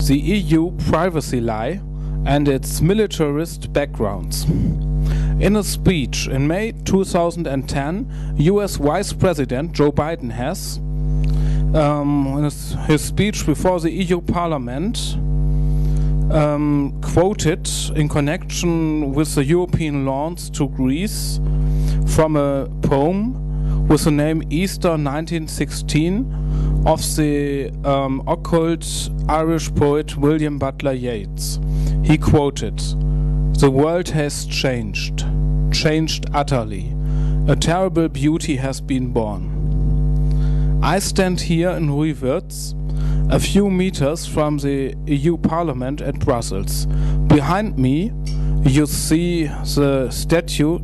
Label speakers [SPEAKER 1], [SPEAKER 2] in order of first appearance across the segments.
[SPEAKER 1] the EU privacy lie and its militarist backgrounds. In a speech in May 2010, US Vice President Joe Biden has, in his speech before the EU Parliament, quoted in connection with the European launch to Greece from a poem with the name Easter 1916 of the occult Irish poet William Butler Yeats. He quoted, "The world has changed utterly. A terrible beauty has been born." I stand here in Ruywitz, a few meters from the EU Parliament at Brussels. Behind me you see the statue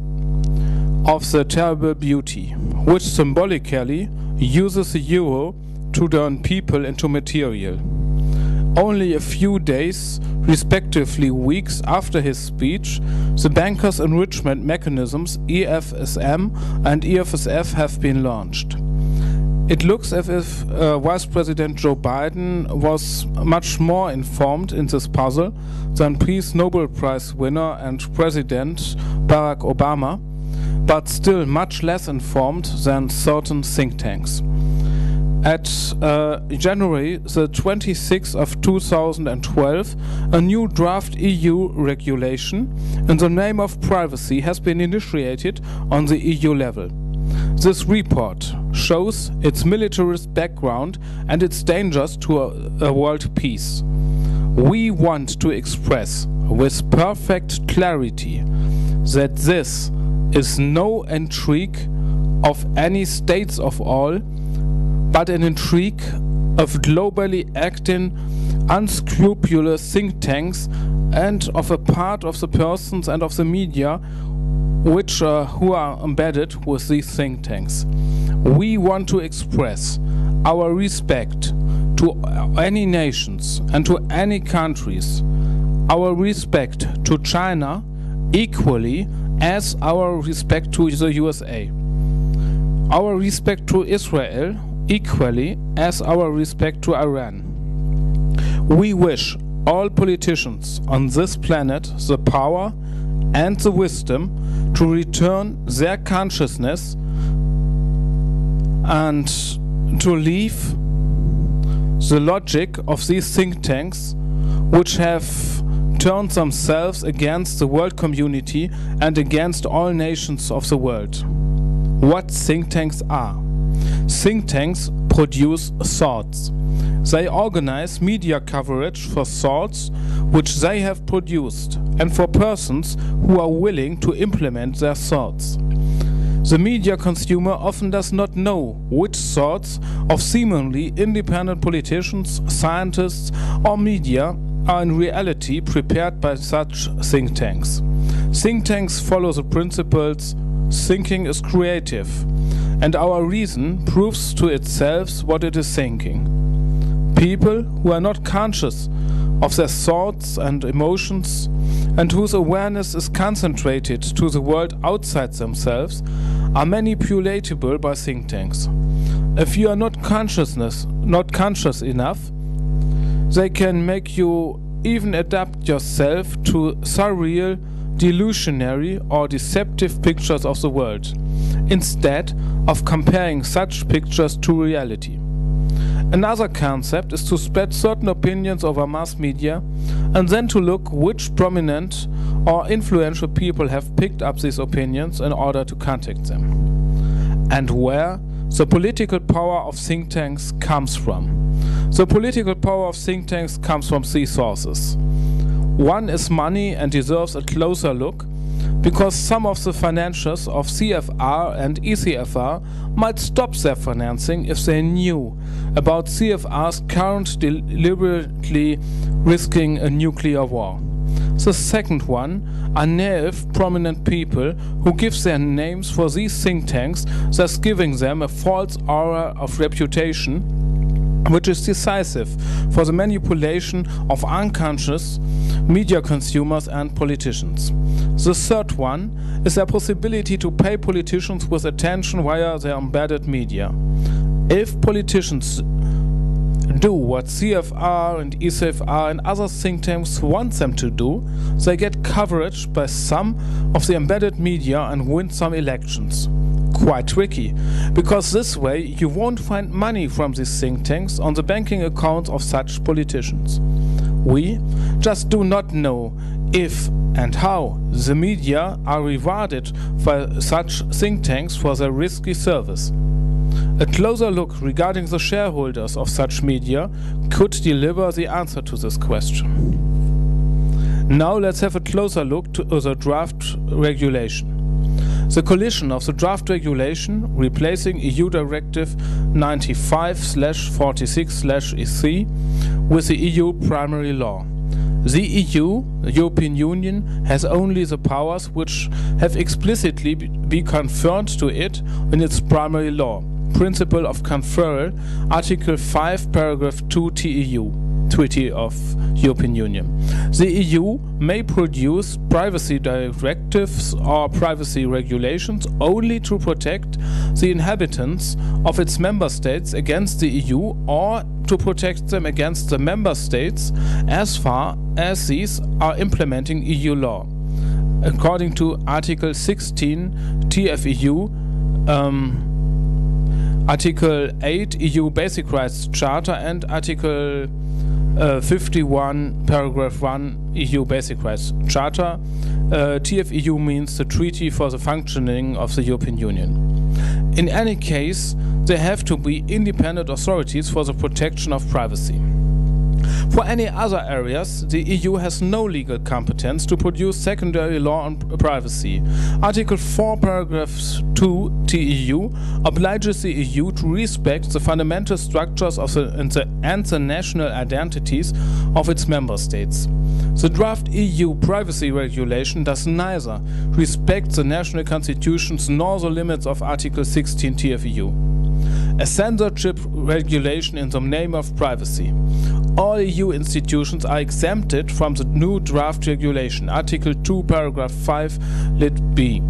[SPEAKER 1] of the terrible beauty, which symbolically uses the euro to turn people into material. Only a few days, respectively weeks after his speech, the bankers' enrichment mechanisms EFSM and EFSF have been launched. It looks as if Vice President Joe Biden was much more informed in this puzzle than Peace Nobel Prize winner and President Barack Obama, but still much less informed than certain think tanks. At January the 26th of 2012, a new draft EU regulation in the name of privacy has been initiated on the EU level. This report shows its militarist background and its dangers to a world peace. We want to express with perfect clarity that this is no intrigue of any states of all, but an intrigue of globally acting unscrupulous think tanks and of a part of the persons and of the media who are embedded with these think tanks. We want to express our respect to any nations and to any countries, our respect to China equally as our respect to the USA, our respect to Israel equally as our respect to Iran. We wish all politicians on this planet the power and the wisdom to return their consciousness and to leave the logic of these think tanks which have turned themselves against the world community and against all nations of the world. What think tanks are? Think tanks produce thoughts. They organize media coverage for thoughts which they have produced and for persons who are willing to implement their thoughts. The media consumer often does not know which thoughts of seemingly independent politicians, scientists, or media are in reality prepared by such think tanks. Think tanks follow the principles thinking is creative, and our reason proves to itself what it is thinking. People who are not conscious of their thoughts and emotions and whose awareness is concentrated to the world outside themselves are manipulatable by think tanks. If you are not conscious enough, they can make you even adapt yourself to surreal, delusionary or deceptive pictures of the world, instead of comparing such pictures to reality. Another concept is to spread certain opinions over mass media and then to look which prominent or influential people have picked up these opinions in order to contact them. And where the political power of think tanks comes from. The political power of think tanks comes from three sources. One is money and deserves a closer look, because some of the financiers of CFR and ECFR might stop their financing if they knew about CFR's current deliberately risking a nuclear war. The second one are naive prominent people who give their names for these think tanks, thus giving them a false aura of reputation, which is decisive for the manipulation of unconscious media consumers and politicians. The third one is their possibility to pay politicians with attention via their embedded media. If politicians do what CFR and ECFR and other think tanks want them to do, they get coverage by some of the embedded media and win some elections. Quite tricky, because this way you won't find money from these think tanks on the banking accounts of such politicians. We just do not know if and how the media are rewarded by such think tanks for their risky service. A closer look regarding the shareholders of such media could deliver the answer to this question. Now let's have a closer look to the draft regulation. The collision of the draft regulation replacing EU Directive 95/46/EC with the EU primary law. The EU, the European Union, has only the powers which have explicitly been conferred to it in its primary law, Principle of Conferral, Article 5, Paragraph 2 TEU, Treaty of European Union. The EU may produce privacy directives or privacy regulations only to protect the inhabitants of its member states against the EU or to protect them against the member states as far as these are implementing EU law. According to Article 16 TFEU, Article 8 EU Basic Rights Charter and Article 51 Paragraph 1 EU Basic Rights Charter. TFEU means the Treaty for the Functioning of the European Union. In any case, there have to be independent authorities for the protection of privacy. For any other areas, the EU has no legal competence to produce secondary law on privacy. Article 4, Paragraph 2 TEU obliges the EU to respect the fundamental structures of and the national identities of its member states. The draft EU privacy regulation does neither respect the national constitutions nor the limits of Article 16 TFEU. A censorship regulation in the name of privacy. All EU institutions are exempted from the new draft regulation, Article 2, Paragraph 5, lit B.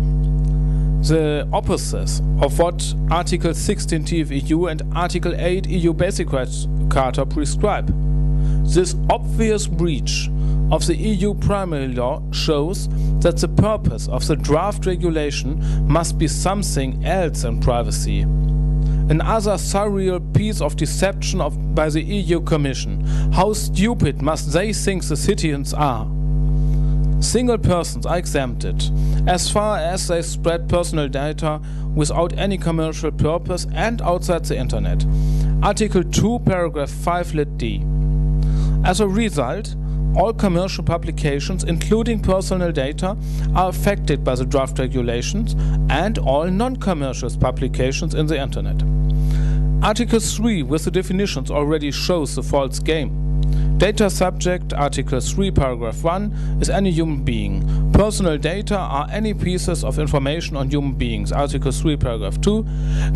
[SPEAKER 1] The opposite of what Article 16 TFEU and Article 8 EU Basic Rights Charter prescribe. This obvious breach of the EU primary law shows that the purpose of the draft regulation must be something else than privacy. Another surreal piece of deception by the EU Commission. How stupid must they think the citizens are? Single persons are exempted, as far as they spread personal data without any commercial purpose and outside the Internet. Article 2, Paragraph 5, lit D. As a result, all commercial publications, including personal data, are affected by the draft regulations and all non-commercial publications in the Internet. Article 3 with the definitions already shows the false game. Data subject, Article 3, Paragraph 1, is any human being. Personal data are any pieces of information on human beings, Article 3, Paragraph 2.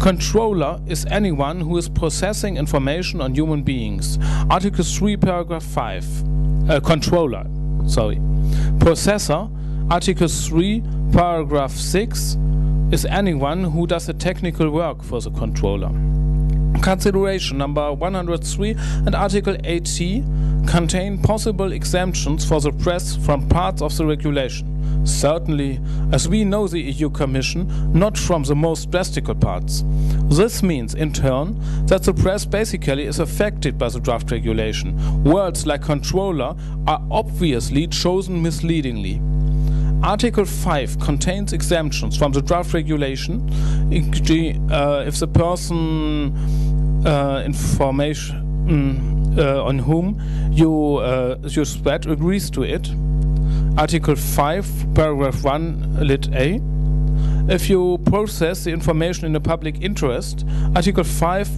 [SPEAKER 1] Controller is anyone who is processing information on human beings, Article 3, Paragraph 5. Controller, sorry. Processor, Article 3, Paragraph 6, is anyone who does the technical work for the controller. Consideration number 103 and Article 8c contain possible exemptions for the press from parts of the regulation. Certainly, as we know the EU Commission, not from the most drastic parts. This means, in turn, that the press basically is affected by the draft regulation. Words like controller are obviously chosen misleadingly. Article 5 contains exemptions from the draft regulation if the person information on whom you spread agrees to it. Article 5, Paragraph 1, lit A. If you process the information in a public interest, Article 5,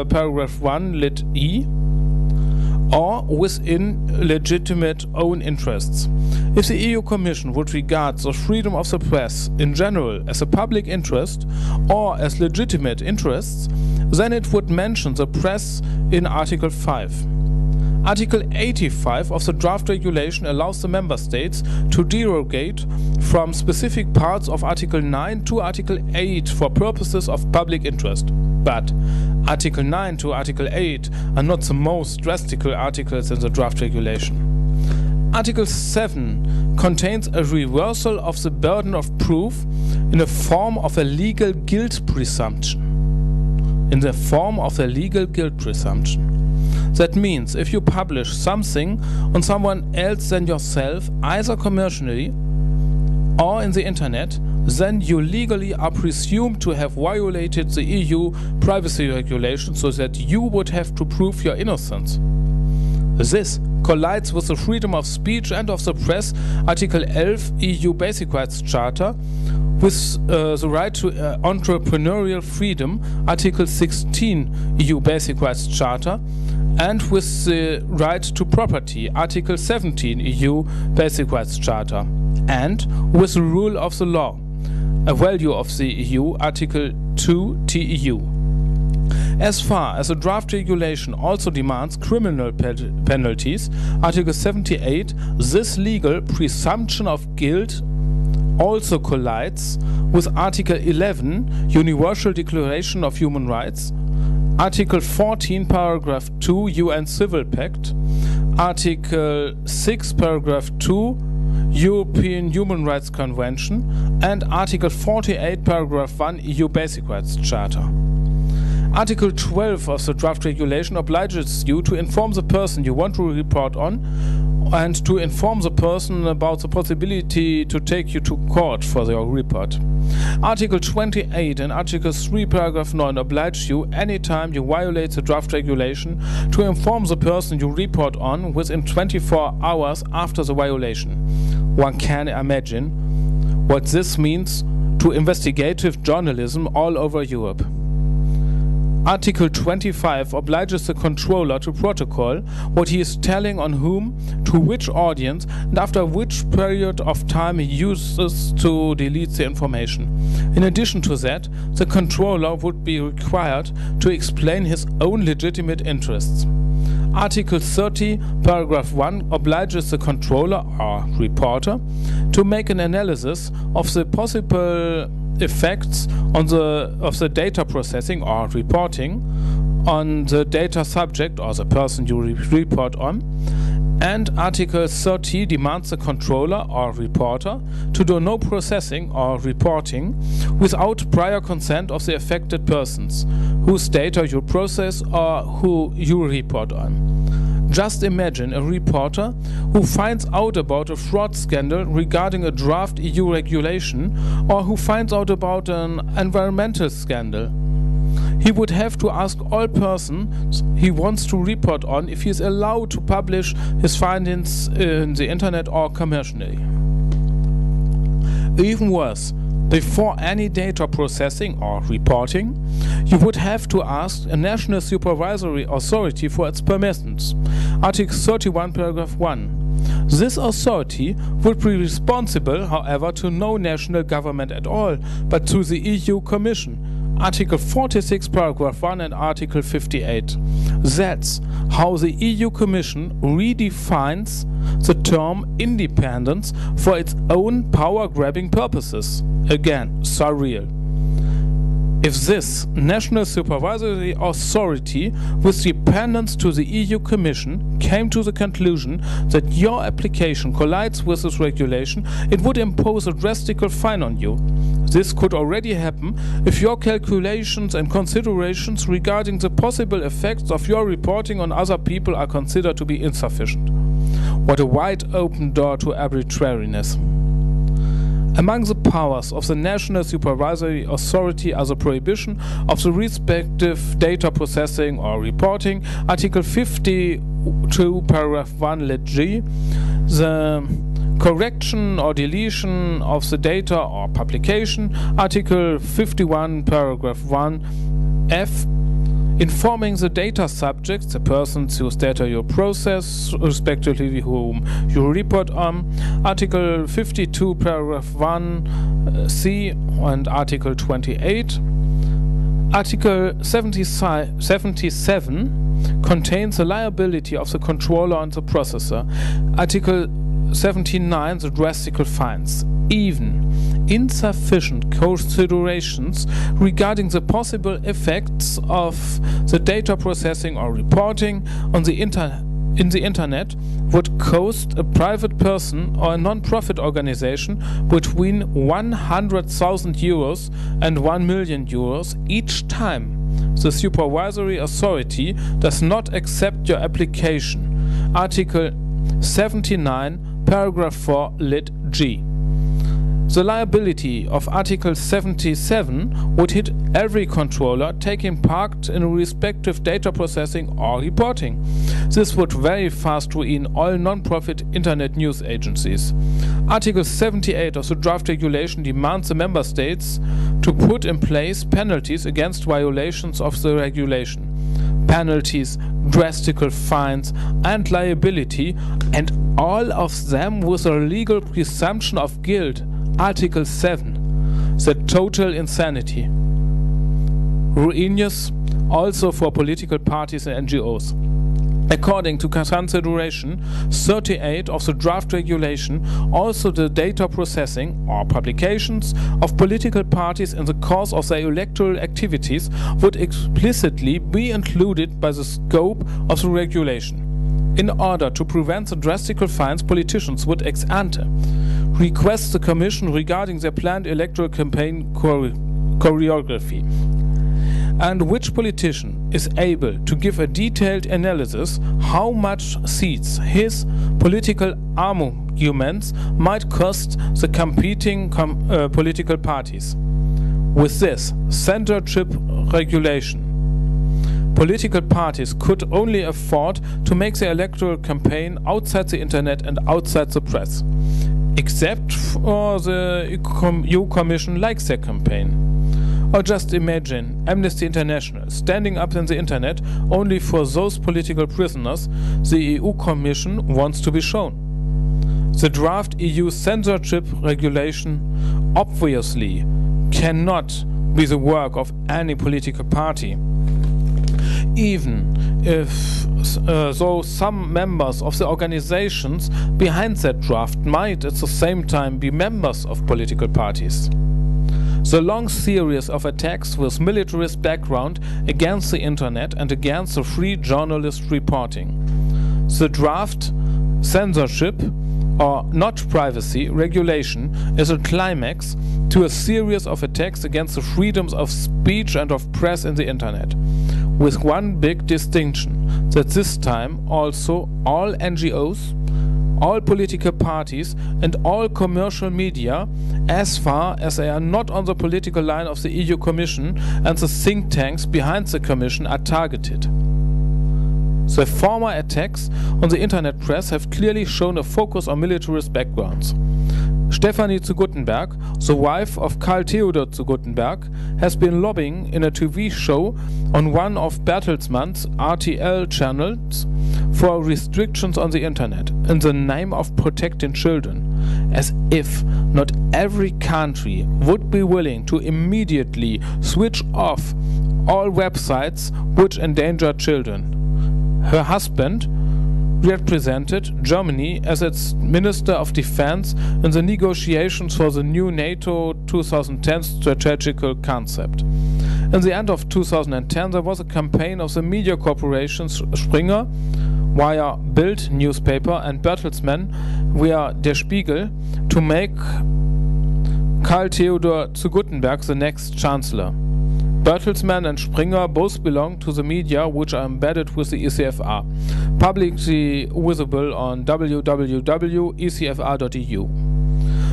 [SPEAKER 1] Paragraph 1, lit E, or within legitimate own interests. If the EU Commission would regard the freedom of the press in general as a public interest or as legitimate interests, then it would mention the press in Article 5. Article 85 of the draft regulation allows the member states to derogate from specific parts of Article 9 to Article 8 for purposes of public interest. But Article 9 to Article 8 are not the most drastic articles in the draft regulation. Article 7 contains a reversal of the burden of proof in the form of a legal guilt presumption. That means if you publish something on someone else than yourself, either commercially or in the internet, then you legally are presumed to have violated the EU privacy regulation, so that you would have to prove your innocence. This collides with the freedom of speech and of the press, Article 11 EU Basic Rights Charter, with the right to entrepreneurial freedom, Article 16 EU Basic Rights Charter, and with the right to property, Article 17 EU Basic Rights Charter, and with the rule of the law, a value of the EU, Article 2 TEU. As far as the draft regulation also demands criminal penalties, Article 78, this legal presumption of guilt also collides with Article 11, Universal Declaration of Human Rights, Article 14, Paragraph 2, UN Civil Pact, Article 6, Paragraph 2, European Human Rights Convention, and Article 48, Paragraph 1, EU Basic Rights Charter. Article 12 of the draft regulation obliges you to inform the person you want to report on and to inform the person about the possibility to take you to court for your report. Article 28 and Article 3 paragraph 9 oblige you anytime you violate the draft regulation to inform the person you report on within 24 hours after the violation. One can imagine what this means to investigative journalism all over Europe. Article 25 obliges the controller to protocol what he is telling on whom, to which audience, and after which period of time he uses to delete the information. In addition to that, the controller would be required to explain his own legitimate interests. Article 30, paragraph 1 obliges the controller or reporter to make an analysis of the possible effects of the data processing or reporting on the data subject or the person you report on. And Article 30 demands the controller or reporter to do no processing or reporting without prior consent of the affected persons whose data you process or who you report on. Just imagine a reporter who finds out about a fraud scandal regarding a draft EU regulation, or who finds out about an environmental scandal. He would have to ask all persons he wants to report on if he is allowed to publish his findings in the internet or commercially. Even worse, before any data processing or reporting, you would have to ask a national supervisory authority for its permissions. Article 31, paragraph 1. This authority would be responsible, however, to no national government at all, but to the EU Commission. Article 46, paragraph 1 and Article 58. That's how the EU Commission redefines the term independence for its own power-grabbing purposes. Again, surreal. If this national supervisory authority with dependence to the EU Commission came to the conclusion that your application collides with this regulation, it would impose a drastic fine on you. This could already happen if your calculations and considerations regarding the possible effects of your reporting on other people are considered to be insufficient. What a wide open door to arbitrariness. Among the powers of the National Supervisory Authority are the prohibition of the respective data processing or reporting, Article 52, paragraph 1, lit G, the correction or deletion of the data or publication, Article 51, paragraph 1, F, informing the data subjects, the persons whose data you process, respectively whom you report on, Article 52, paragraph 1, C, and Article 28. Article 77 contains the liability of the controller and the processor. Article 79, the drastic fines. Even insufficient considerations regarding the possible effects of the data processing or reporting on the internet would cost a private person or a non-profit organization between 100,000 euros and 1 million euros each time the supervisory authority does not accept your application. Article 79, paragraph 4, lit G. The liability of Article 77 would hit every controller taking part in respective data processing or reporting. This would very fast ruin all non-profit internet news agencies. Article 78 of the draft regulation demands the member states to put in place penalties against violations of the regulation. Penalties, drastic fines and liability, and all of them with a legal presumption of guilt. Article 7, the total insanity. Ruinous also for political parties and NGOs. According to consideration 38 of the draft regulation, also the data processing or publications of political parties in the course of their electoral activities would explicitly be included by the scope of the regulation. In order to prevent the drastic fines, politicians would ex ante request the Commission regarding their planned electoral campaign choreography, and which politician is able to give a detailed analysis how much seats his political arguments might cost the competing political parties. With this censorship regulation, political parties could only afford to make their electoral campaign outside the internet and outside the press, except for the EU Commission likes their campaign. Or just imagine Amnesty International standing up in the internet only for those political prisoners the EU Commission wants to be shown. The draft EU censorship regulation obviously cannot be the work of any political party. Even if though some members of the organizations behind that draft might at the same time be members of political parties. The long series of attacks with militarist background against the internet and against the free journalist reporting. The draft censorship or not privacy regulation is a climax to a series of attacks against the freedoms of speech and of press in the internet, with one big distinction, that this time also all NGOs, all political parties and all commercial media, as far as they are not on the political line of the EU Commission and the think tanks behind the Commission, are targeted. The former attacks on the internet press have clearly shown a focus on militarist backgrounds. Stefanie zu Guttenberg, the wife of Karl Theodor zu Guttenberg, has been lobbying in a TV show on one of Bertelsmann's RTL channels for restrictions on the internet in the name of protecting children, as if not every country would be willing to immediately switch off all websites which endanger children. Her husband represented Germany as its Minister of Defense in the negotiations for the new NATO 2010 strategical concept. In the end of 2010, there was a campaign of the media corporations Springer via Bild newspaper and Bertelsmann via Der Spiegel to make Karl Theodor zu Guttenberg the next chancellor. Bertelsmann and Springer both belong to the media which are embedded with the ECFR, publicly visible on www.ecfr.eu.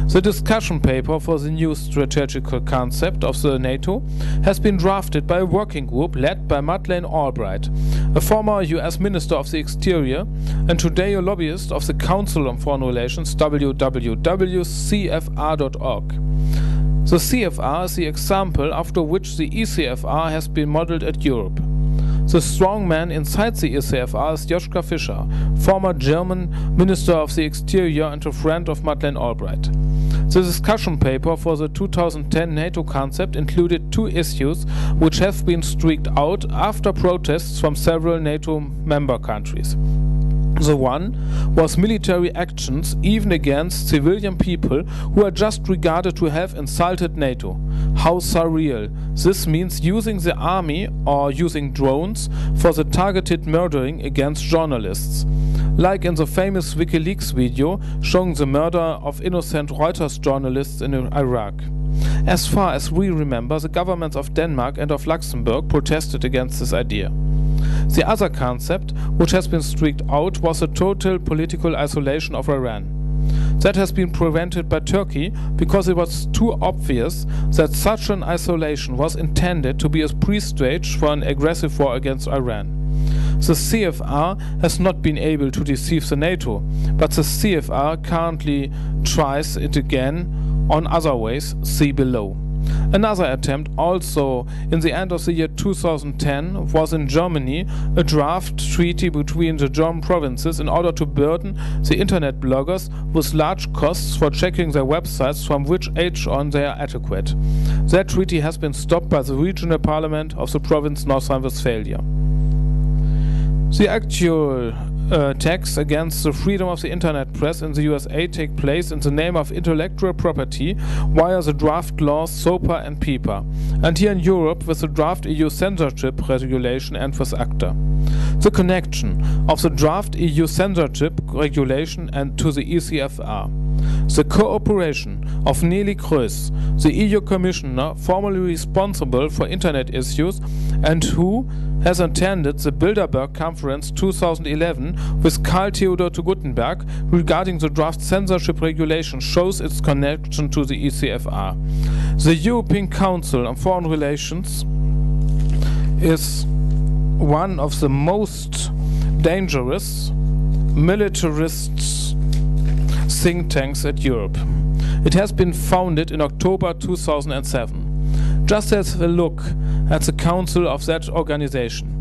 [SPEAKER 1] The discussion paper for the new strategical concept of the NATO has been drafted by a working group led by Madeleine Albright, a former US Minister of the Exterior and today a lobbyist of the Council on Foreign Relations, www.cfr.org. The CFR is the example after which the ECFR has been modeled at Europe. The strong man inside the ECFR is Joschka Fischer, former German Minister of the Exterior and a friend of Madeleine Albright. The discussion paper for the 2010 NATO concept included two issues which have been streaked out after protests from several NATO member countries. The one was military actions even against civilian people who are just regarded to have insulted NATO. How surreal. This means using the army or using drones for the targeted murdering against journalists. Like in the famous WikiLeaks video showing the murder of innocent Reuters journalists in Iraq. As far as we remember, the governments of Denmark and of Luxembourg protested against this idea. The other concept, which has been streaked out, was the total political isolation of Iran. That has been prevented by Turkey because it was too obvious that such an isolation was intended to be a pre-stage for an aggressive war against Iran. The CFR has not been able to deceive the NATO, but the CFR currently tries it again on other ways, see below. Another attempt, also in the end of the year 2010, was in Germany, a draft treaty between the German provinces in order to burden the internet bloggers with large costs for checking their websites from which age on they are adequate. That treaty has been stopped by the regional parliament of the province North Rhine-Westphalia. The actual attacks against the freedom of the internet press in the USA take place in the name of intellectual property via the draft laws SOPA and PIPA, and here in Europe with the draft EU censorship regulation and with ACTA. The connection of the draft EU censorship regulation and to the ECFR. The cooperation of Neelie Kroes, the EU Commissioner formerly responsible for internet issues and who has attended the Bilderberg Conference 2011 with Karl Theodor zu Guttenberg regarding the draft censorship regulation, shows its connection to the ECFR. The European Council on Foreign Relations is one of the most dangerous militarist think tanks at Europe. It has been founded in October 2007. Just as a look at the council of that organization.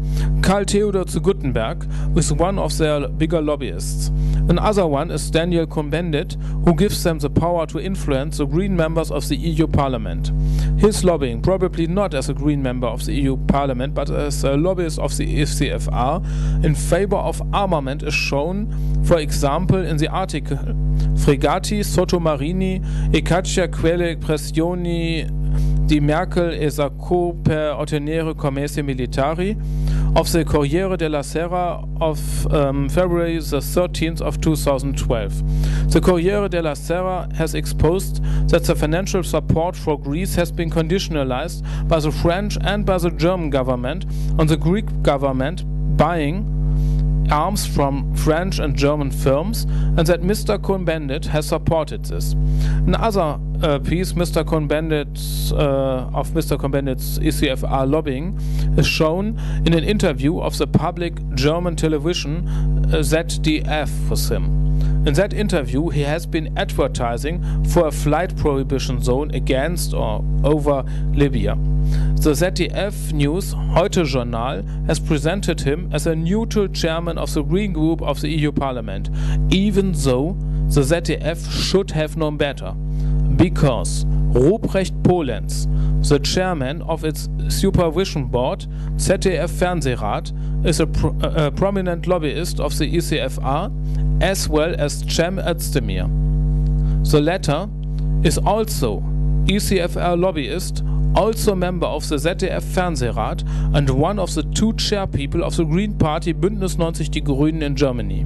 [SPEAKER 1] Karl Theodor zu Guttenberg is one of their bigger lobbyists. Another one is Daniel Cohn-Bendit, who gives them the power to influence the Green members of the EU Parliament. His lobbying, probably not as a Green member of the EU Parliament, but as a lobbyist of the ECFR, in favor of armament is shown, for example, in the article Fregati, Sottomarini e caccia quelle pressioni di Merkel esacco per ottenere commessi militari of the Corriere della Sera of February the 13th of 2012. The Corriere della Sera has exposed that the financial support for Greece has been conditionalized by the French and by the German government on the Greek government buying arms from French and German firms, and that Mr. Cohn-Bendit has supported this. Another piece, Mr. Cohn-Bendit's ECFR lobbying is shown in an interview of the public German television ZDF with him. In that interview, he has been advertising for a flight prohibition zone against or over Libya. The ZDF News Heute Journal has presented him as a neutral chairman of the Green Group of the EU Parliament, even though the ZDF should have known better. Because Ruprecht Polenz, the chairman of its supervision board, ZDF Fernsehrat, is a prominent lobbyist of the ECFR, as well as Cem Özdemir. The latter is also ECFR lobbyist, also member of the ZDF Fernsehrat and one of the two chairpeople of the Green Party Bündnis 90 Die Grünen in Germany.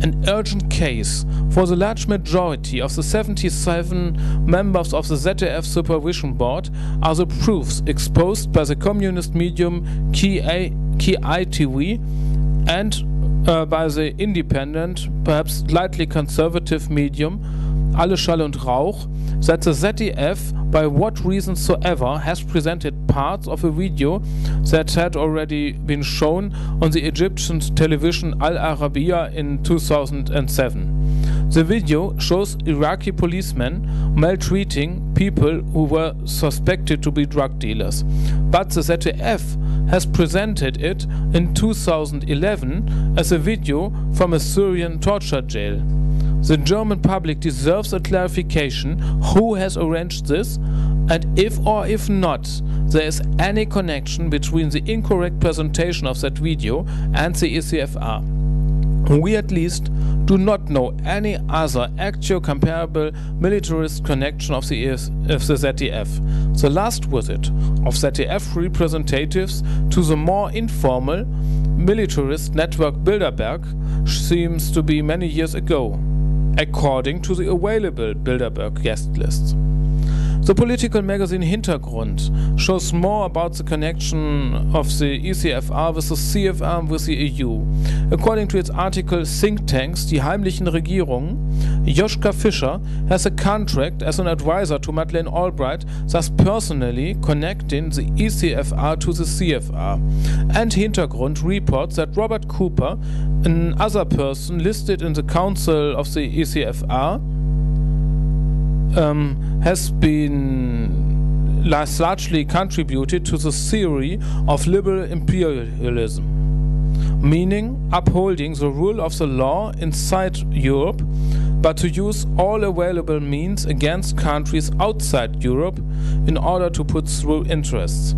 [SPEAKER 1] An urgent case for the large majority of the 77 members of the ZDF Supervision Board are the proofs exposed by the communist medium KI-TV and by the independent, perhaps slightly conservative medium Alle Schall und Rauch, that the ZDF, by what reason soever, has presented parts of a video that had already been shown on the Egyptian television Al Arabiya in 2007. The video shows Iraqi policemen maltreating people who were suspected to be drug dealers. But the ZDF has presented it in 2011 as a video from a Syrian torture jail. The German public deserves a clarification who has arranged this, and if or if not there is any connection between the incorrect presentation of that video and the ECFR. We at least do not know any other actual comparable militarist connection of the ZDF. The last visit of ZDF representatives to the more informal militarist network Bilderberg seems to be many years ago, according to the available Bilderberg guest lists. The political magazine Hintergrund shows more about the connection of the ECFR with the CFR and with the EU. According to its article Think Tanks, die heimlichen Regierungen, Joschka Fischer has a contract as an advisor to Madeleine Albright, thus personally connecting the ECFR to the CFR. And Hintergrund reports that Robert Cooper, another person listed in the council of the ECFR, has been largely contributed to the theory of liberal imperialism, meaning upholding the rule of the law inside Europe, but to use all available means against countries outside Europe in order to put through interests.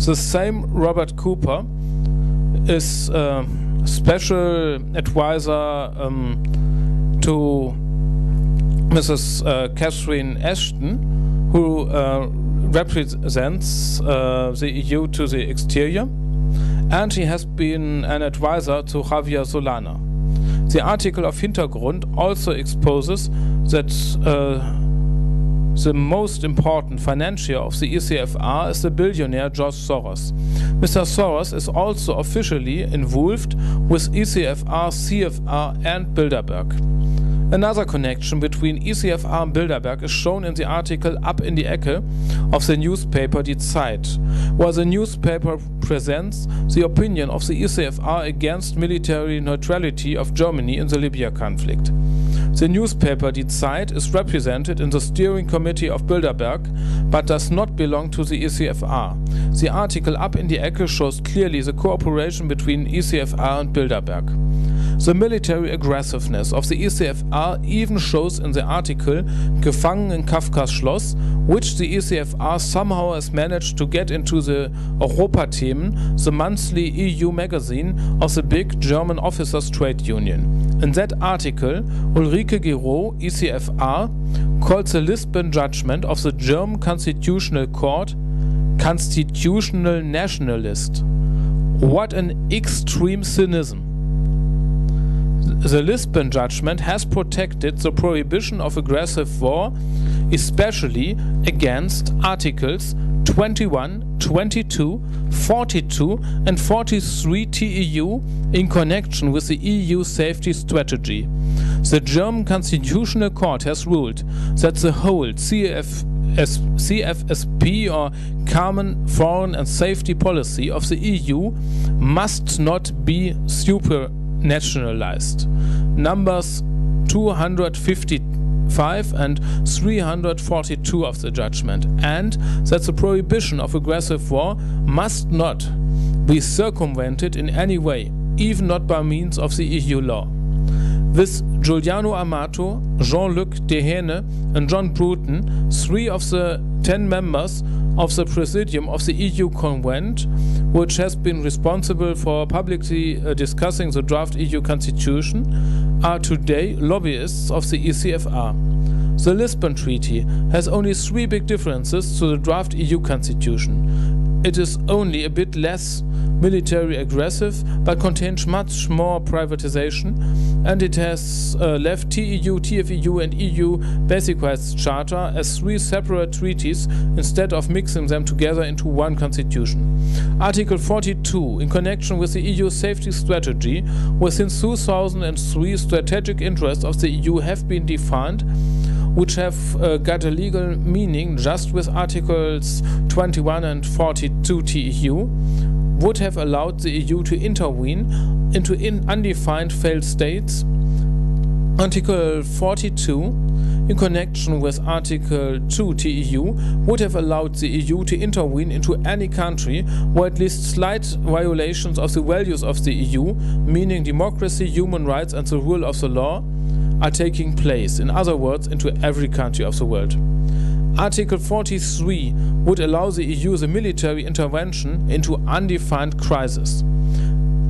[SPEAKER 1] The same Robert Cooper is special advisor to Mrs. Catherine Ashton, who represents the EU to the exterior, and he has been an advisor to Javier Solana. The article of Hintergrund also exposes that the most important financier of the ECFR is the billionaire George Soros. Mr. Soros is also officially involved with ECFR, CFR and Bilderberg. Another connection between ECFR and Bilderberg is shown in the article Ab in die Ecke of the newspaper Die Zeit, where the newspaper presents the opinion of the ECFR against military neutrality of Germany in the Libya conflict. The newspaper Die Zeit is represented in the steering committee of Bilderberg, but does not belong to the ECFR. The article Ab in die Ecke shows clearly the cooperation between ECFR and Bilderberg. The military aggressiveness of the ECFR even shows in the article Gefangen in Kafkas Schloss, which the ECFR somehow has managed to get into the Europa-Themen, the monthly EU magazine of the big German officers' trade union. In that article, Ulrike Giraud, ECFR, calls the Lisbon judgment of the German Constitutional Court constitutional nationalist. What an extreme cynism! The Lisbon judgment has protected the prohibition of aggressive war, especially against Articles 21, 22, 42 and 43 TEU in connection with the EU safety strategy. The German Constitutional Court has ruled that the whole CFSP or Common Foreign and Safety Policy of the EU must not be supranationalized. Numbers 255 and 342 of the judgment, and that the prohibition of aggressive war must not be circumvented in any way, even not by means of the EU law. With Giuliano Amato, Jean-Luc Dehaene and John Bruton, 3 of the 10 members of the Presidium of the EU Convent, which has been responsible for publicly discussing the draft EU constitution, are today lobbyists of the ECFR. The Lisbon Treaty has only 3 big differences to the draft EU constitution. It is only a bit less military aggressive, but contains much more privatization, and it has left TEU, TFEU and EU Basic Rights Charter as 3 separate treaties instead of mixing them together into one constitution. Article 42, in connection with the EU safety strategy, where since 2003 strategic interests of the EU have been defined, which have got a legal meaning just with Articles 21 and 42 TEU, would have allowed the EU to intervene into undefined failed states. Article 42, in connection with Article 2 TEU, would have allowed the EU to intervene into any country where at least slight violations of the values of the EU, meaning democracy, human rights and the rule of the law, are taking place, in other words, into every country of the world. Article 43 would allow the EU the military intervention into undefined crisis.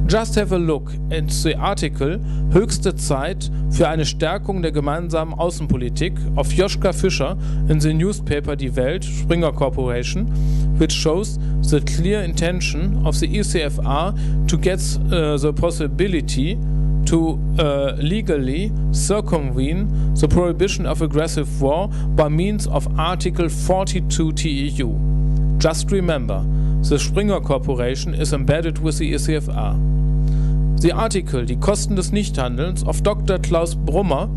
[SPEAKER 1] Just have a look at the article Höchste Zeit für eine Stärkung der gemeinsamen Außenpolitik of Joschka Fischer in the newspaper Die Welt, Springer Corporation, which shows the clear intention of the ECFR to get the possibility to legally circumvene the prohibition of aggressive war by means of Article 42 TEU. Just remember, the Springer Corporation is embedded with the ECFR. The article Die Kosten des Nichthandelns of Dr. Klaus Brummer,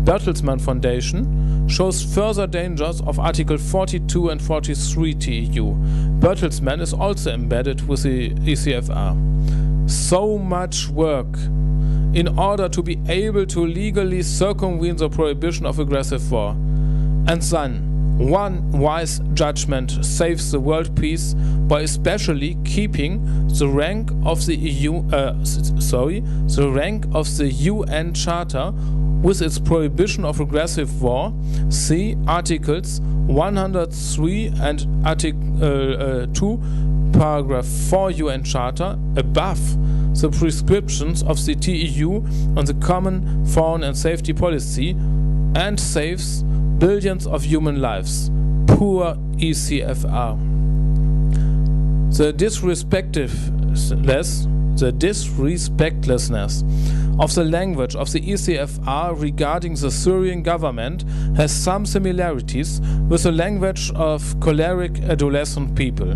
[SPEAKER 1] Bertelsmann Foundation, shows further dangers of Article 42 and 43 TEU. Bertelsmann is also embedded with the ECFR. So much work in order to be able to legally circumvene the prohibition of aggressive war. And then, one wise judgment saves the world peace by especially keeping the rank of the UN Charter with its prohibition of aggressive war. See Articles 103 and Article 2, Paragraph 4 UN Charter above the prescriptions of the TEU on the common foreign and safety policy and saves billions of human lives. Poor ECFR. The disrespectlessness of the language of the ECFR regarding the Syrian government has some similarities with the language of choleric adolescent people.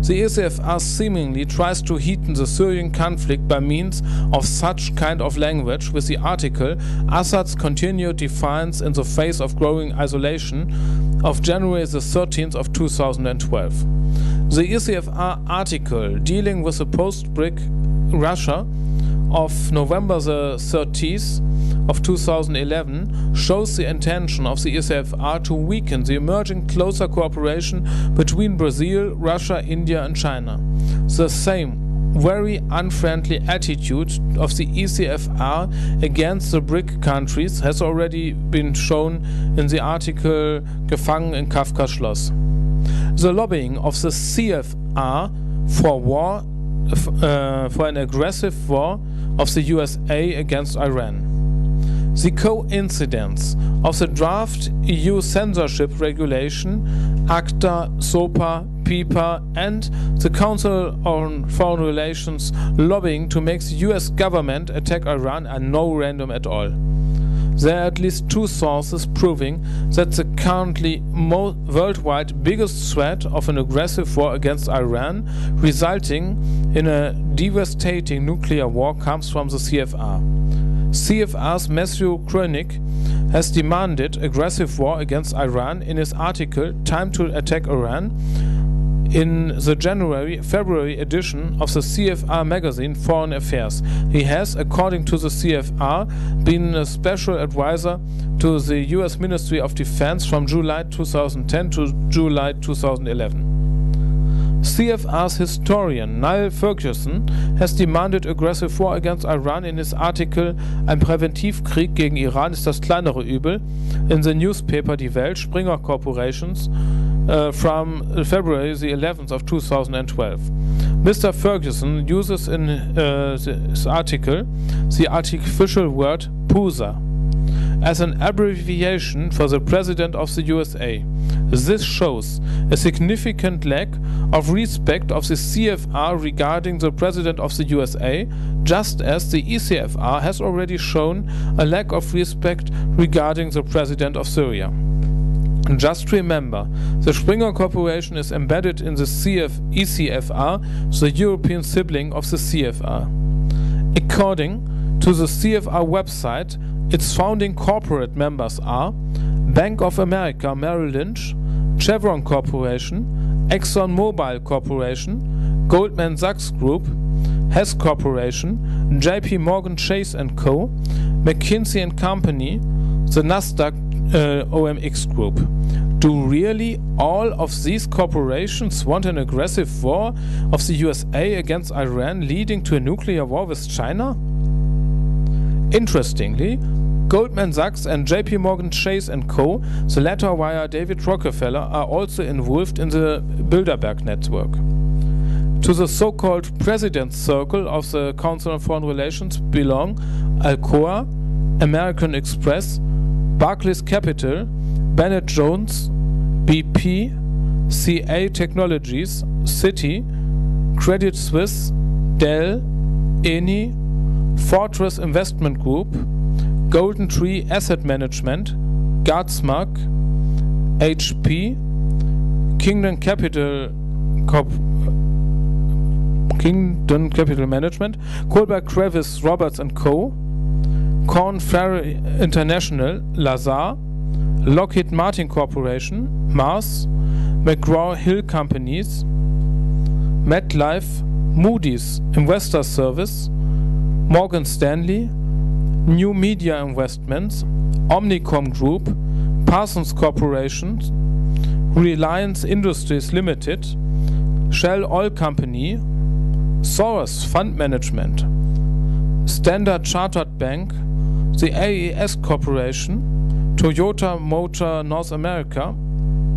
[SPEAKER 1] The ECFR seemingly tries to heaten the Syrian conflict by means of such kind of language with the article Assad's continued defiance in the face of growing isolation of January the 13th of 2012. The ECFR article dealing with the post-BRIC Russia of November the 30th of 2011 shows the intention of the ECFR to weaken the emerging closer cooperation between Brazil, Russia, India and China. The same very unfriendly attitude of the ECFR against the BRIC countries has already been shown in the article Gefangen in Kafka Schloss. The lobbying of the CFR for an aggressive war of the USA against Iran. The coincidence of the draft EU censorship regulation, ACTA, SOPA, PIPA and the Council on Foreign Relations lobbying to make the US government attack Iran are no random at all. There are at least two sources proving that the currently worldwide biggest threat of an aggressive war against Iran, resulting in a devastating nuclear war, comes from the CFR. CFR's Matthew Kroenig has demanded aggressive war against Iran in his article Time to Attack Iran in the February edition of the CFR magazine Foreign Affairs. He has, according to the CFR, been a special advisor to the US Ministry of Defense from July 2010 to July 2011. CFR's historian Niall Ferguson has demanded aggressive war against Iran in his article Ein Präventivkrieg gegen Iran ist das kleinere Übel in the newspaper Die Welt, Springer Corporations, from February the 11th of 2012. Mr. Ferguson uses in his article the artificial word PUSA as an abbreviation for the President of the USA. This shows a significant lack of respect of the CFR regarding the President of the USA, just as the ECFR has already shown a lack of respect regarding the President of Syria. Just remember, the Springer Corporation is embedded in the ECFR, the European sibling of the CFR. According to the CFR website, its founding corporate members are Bank of America Merrill Lynch, Chevron Corporation, ExxonMobil Corporation, Goldman Sachs Group, Hess Corporation, JP Morgan Chase & Co., McKinsey & Company, the Nasdaq OMX Group. Do really all of these corporations want an aggressive war of the USA against Iran leading to a nuclear war with China? Interestingly, Goldman Sachs and JP Morgan Chase & Co., the latter via David Rockefeller, are also involved in the Bilderberg network. To To the so-called President's Circle of the Council on Foreign Relations belong Alcoa, American Express, Barclays Capital, Bennett Jones, BP, CA Technologies, Citi, Credit Suisse, Dell, Eni, Fortress Investment Group, Golden Tree Asset Management, Guardsmark, HP, Kingdom Capital Management, Kohlberg Kravis Roberts & Co., Korn Ferry International, Lazar, Lockheed Martin Corporation, Mars, McGraw-Hill Companies, MetLife, Moody's Investor Service, Morgan Stanley, New Media Investments, Omnicom Group, Parsons Corporation, Reliance Industries Limited, Shell Oil Company, Soros Fund Management, Standard Chartered Bank, the AES Corporation, Toyota Motor North America,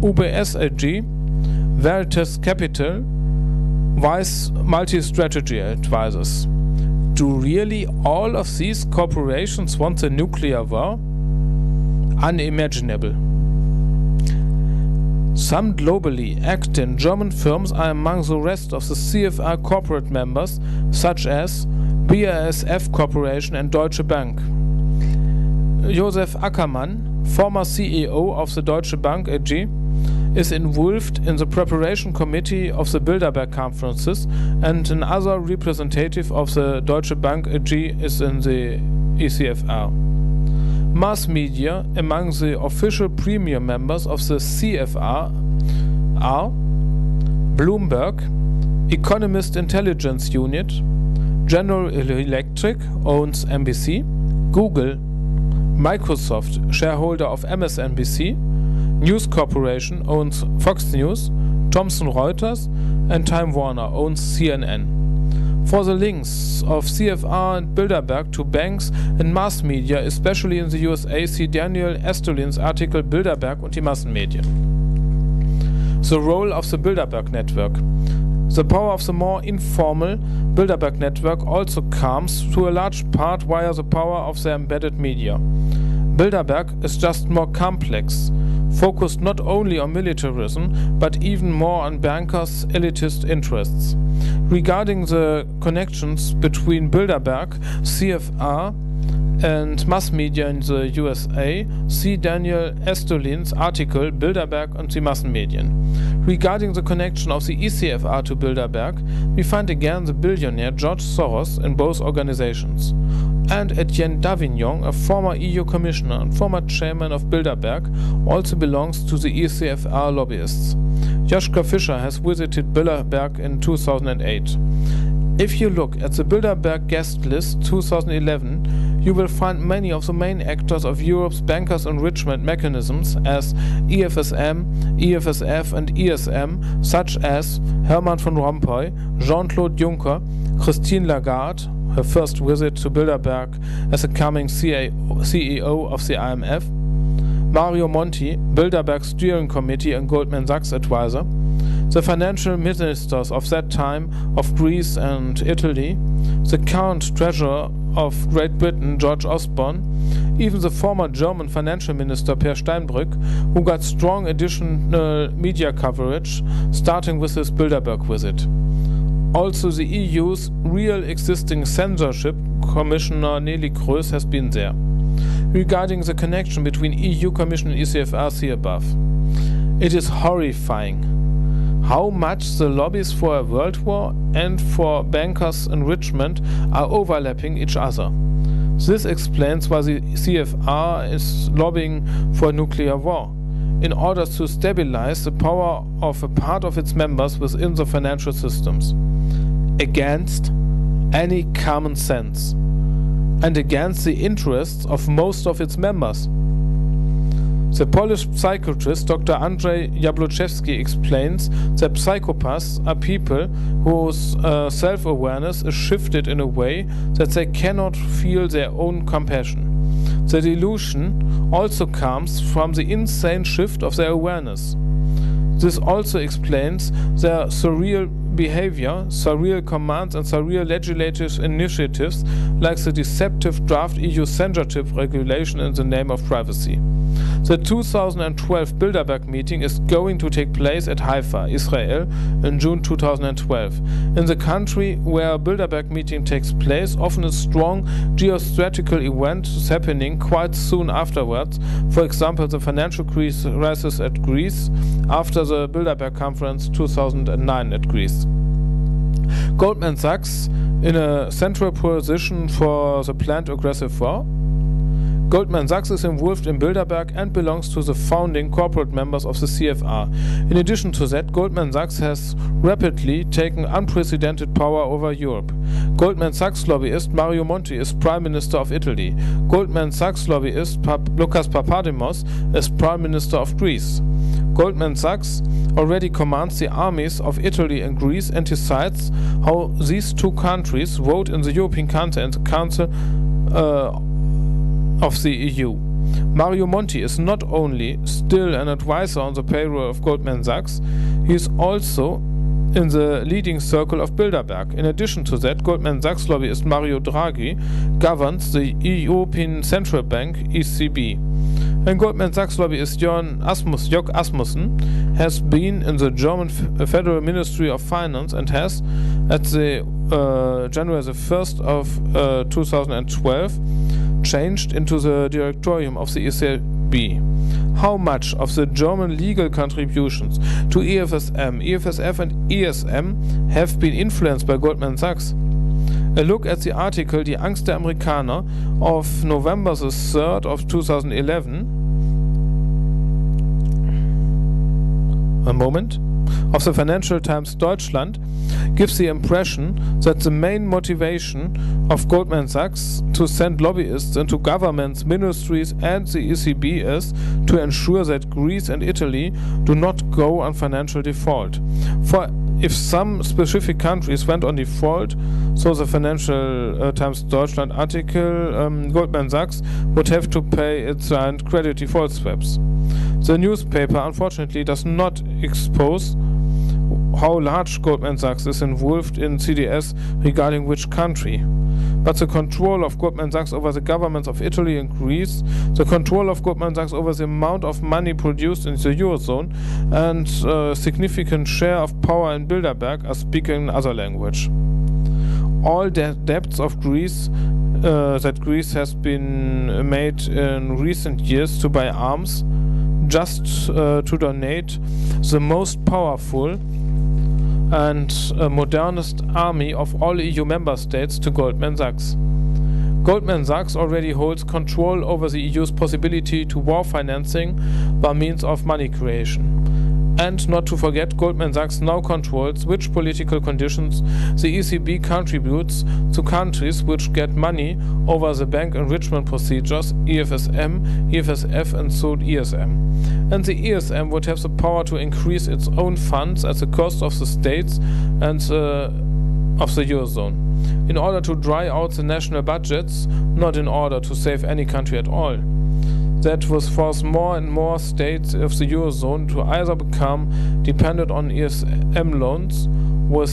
[SPEAKER 1] UBS AG, Veritas Capital, Vice Multi-Strategy Advisors. Do really all of these corporations want a nuclear war? Unimaginable. Some globally acting German firms are among the rest of the CFR corporate members, such as BASF Corporation and Deutsche Bank. Josef Ackermann, former CEO of the Deutsche Bank AG, is involved in the preparation committee of the Bilderberg conferences, and another representative of the Deutsche Bank AG is in the ECFR. Mass media among the official premium members of the CFR are Bloomberg, Economist Intelligence Unit, General Electric owns NBC, Google, Microsoft, shareholder of MSNBC, News Corporation owns Fox News, Thomson Reuters, and Time Warner owns CNN. For the links of CFR and Bilderberg to banks and mass media, especially in the USA, see Daniel Estolin's article Bilderberg und die Massenmedien. The role of the Bilderberg network. The power of the more informal Bilderberg network also comes to a large part via the power of the embedded media. Bilderberg is just more complex, focused not only on militarism, but even more on bankers' elitist interests. Regarding the connections between Bilderberg, CFR, and mass media in the USA, see Daniel Estolin's article Bilderberg und die Massenmedien. Regarding the connection of the ECFR to Bilderberg, we find again the billionaire George Soros in both organizations. And Etienne Davignon, a former EU commissioner and former chairman of Bilderberg, also belongs to the ECFR lobbyists. Joschka Fischer has visited Bilderberg in 2008. If you look at the Bilderberg guest list 2011, you will find many of the main actors of Europe's bankers' enrichment mechanisms as EFSM, EFSF and ESM, such as Herman van Rompuy, Jean-Claude Juncker, Christine Lagarde, her first visit to Bilderberg as a coming CEO of the IMF, Mario Monti, Bilderberg steering committee and Goldman Sachs advisor, the financial ministers of that time of Greece and Italy, the current treasurer of Great Britain, George Osborne, even the former German financial minister Per Steinbrück, who got strong additional media coverage starting with his Bilderberg visit. Also the EU's real existing censorship commissioner Neelie Kroes has been there. Regarding the connection between EU Commission and ECFR, see above. It is horrifying how much the lobbies for a world war and for bankers' enrichment are overlapping each other. This explains why the CFR is lobbying for a nuclear war, in order to stabilize the power of a part of its members within the financial systems, against any common sense, and against the interests of most of its members. The Polish psychiatrist Dr. Andrzej Jabłoszewski explains that psychopaths are people whose self-awareness is shifted in a way that they cannot feel their own compassion. The delusion also comes from the insane shift of their awareness. This also explains their surreal behavior, surreal commands and surreal legislative initiatives like the deceptive draft EU censorship regulation in the name of privacy. The 2012 Bilderberg meeting is going to take place at Haifa, Israel, in June 2012. In the country where a Bilderberg meeting takes place, often a strong geostrategical event is happening quite soon afterwards. For example, the financial crisis at Greece after the Bilderberg conference 2009 at Greece. Goldman Sachs in a central position for the planned aggressive war. Goldman Sachs is involved in Bilderberg and belongs to the founding corporate members of the CFR. In addition to that, Goldman Sachs has rapidly taken unprecedented power over Europe. Goldman Sachs lobbyist Mario Monti is Prime Minister of Italy. Goldman Sachs lobbyist Lucas Papademos is Prime Minister of Greece. Goldman Sachs already commands the armies of Italy and Greece and decides how these two countries vote in the European Council and the Council of the EU. Mario Monti is not only still an advisor on the payroll of Goldman Sachs, he is also in the leading circle of Bilderberg. In addition to that, Goldman Sachs lobbyist Mario Draghi governs the European Central Bank, ECB. And Goldman Sachs lobbyist Jörg Asmussen has been in the German Federal Ministry of Finance and has, at the January the 1st of 2012, changed into the directorium of the ECB. How much of the German legal contributions to EFSM, EFSF and ESM have been influenced by Goldman Sachs? A look at the article Die Angst der Amerikaner of November the 3rd of 2011 of the Financial Times Deutschland gives the impression that the main motivation of Goldman Sachs to send lobbyists into governments, ministries and the ECB is to ensure that Greece and Italy do not go on financial default. For if some specific countries went on default, so the Financial Times Deutschland article, Goldman Sachs would have to pay its signed credit default swaps. The newspaper unfortunately does not expose how large Goldman Sachs is involved in CDS regarding which country. But the control of Goldman Sachs over the governments of Italy and Greece, the control of Goldman Sachs over the amount of money produced in the Eurozone, and a significant share of power in Bilderberg are speaking another language. All debts of Greece that Greece has been made in recent years to buy arms, just to donate the most powerful and modernist army of all EU member states to Goldman Sachs. Goldman Sachs already holds control over the EU's possibility to war financing by means of money creation. And not to forget, Goldman Sachs now controls which political conditions the ECB contributes to countries which get money over the bank enrichment procedures, EFSM, EFSF and so ESM. And the ESM would have the power to increase its own funds at the cost of the states and of the Eurozone, in order to dry out the national budgets, not in order to save any country at all. That will force more and more states of the Eurozone to either become dependent on ESM loans with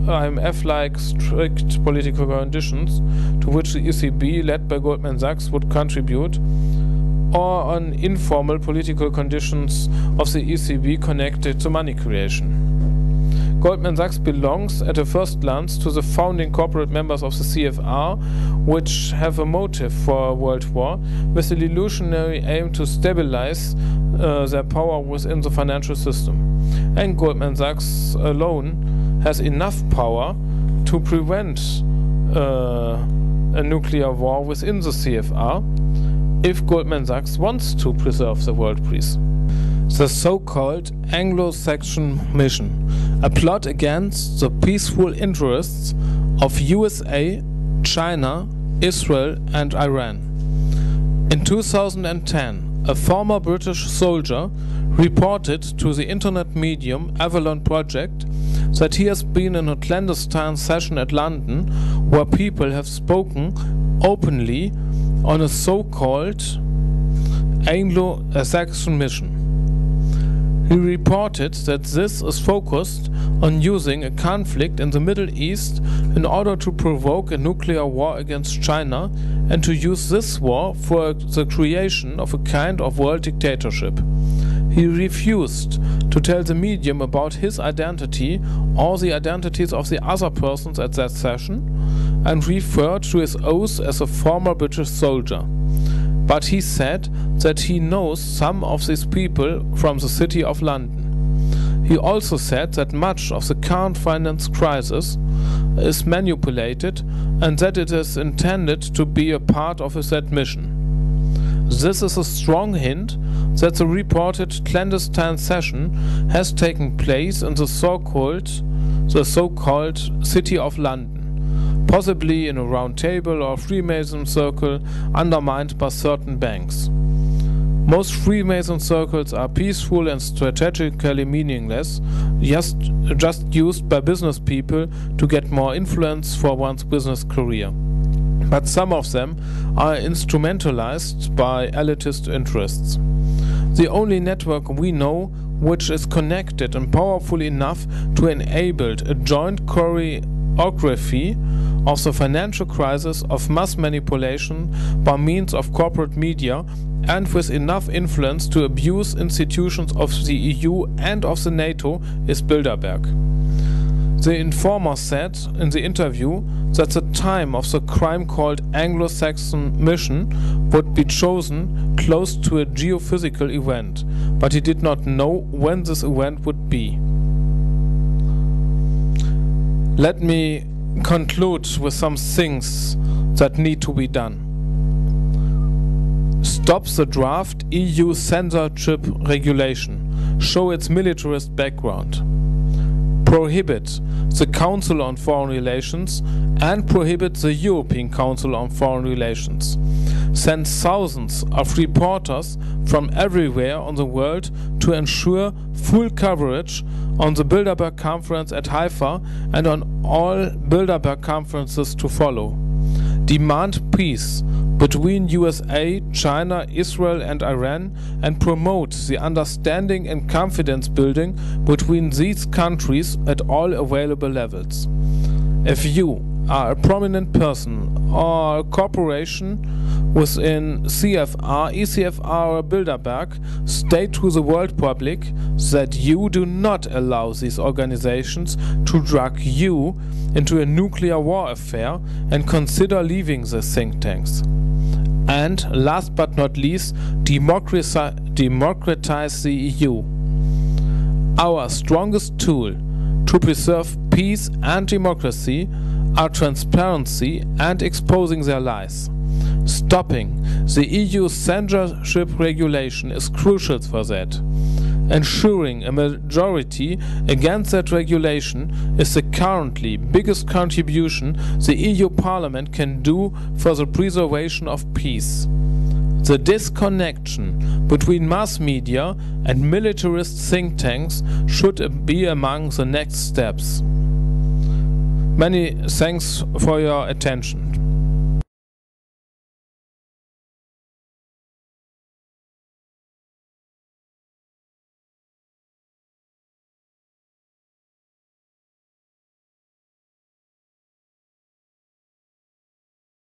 [SPEAKER 1] IMF-like strict political conditions to which the ECB, led by Goldman Sachs, would contribute, or on informal political conditions of the ECB connected to money creation. Goldman Sachs belongs at a first glance to the founding corporate members of the CFR, which have a motive for a world war with the illusionary aim to stabilize their power within the financial system. And Goldman Sachs alone has enough power to prevent a nuclear war within the CFR if Goldman Sachs wants to preserve the world peace. The so-called Anglo-Saxon Mission, a plot against the peaceful interests of USA, China, Israel and Iran. In 2010, a former British soldier reported to the internet medium Avalon Project that he has been in a clandestine session at London where people have spoken openly on a so-called Anglo-Saxon mission. He reported that this is focused on using a conflict in the Middle East in order to provoke a nuclear war against China and to use this war for the creation of a kind of world dictatorship. He refused to tell the medium about his identity or the identities of the other persons at that session, and referred to his oath as a former British soldier. But he said that he knows some of these people from the City of London. He also said that much of the current finance crisis is manipulated and that it is intended to be a part of his admission. This is a strong hint that the reported clandestine session has taken place in the so-called City of London, possibly in a round table or Freemason circle undermined by certain banks. Most Freemason circles are peaceful and strategically meaningless, just used by business people to get more influence for one's business career. But some of them are instrumentalized by elitist interests. The only network we know which is connected and powerful enough to enable a joint choreography of the financial crisis of mass manipulation by means of corporate media and with enough influence to abuse institutions of the EU and of the NATO is Bilderberg. The informer said in the interview that the time of the crime called Anglo-Saxon mission would be chosen close to a geophysical event, but he did not know when this event would be. Let me conclude with some things that need to be done. Stop the draft EU censorship regulation. Show its militarist background. Prohibit the Council on Foreign Relations and prohibit the European Council on Foreign Relations. Send thousands of reporters from everywhere on the world to ensure full coverage on the Bilderberg Conference at Haifa and on all Bilderberg conferences to follow. Demand peace between USA, China, Israel and Iran and promote the understanding and confidence building between these countries at all available levels. If you are a prominent person or a corporation within CFR, ECFR or Bilderberg, state to the world public that you do not allow these organizations to drag you into a nuclear war affair and consider leaving the think tanks. And last but not least, democratize the EU. Our strongest tool to preserve peace and democracy are transparency and exposing their lies. Stopping the EU censorship regulation is crucial for that. Ensuring a majority against that regulation is the currently biggest contribution the EU Parliament can do for the preservation of peace. The disconnection between mass media and militarist think tanks should be among the next steps. Many thanks for your attention.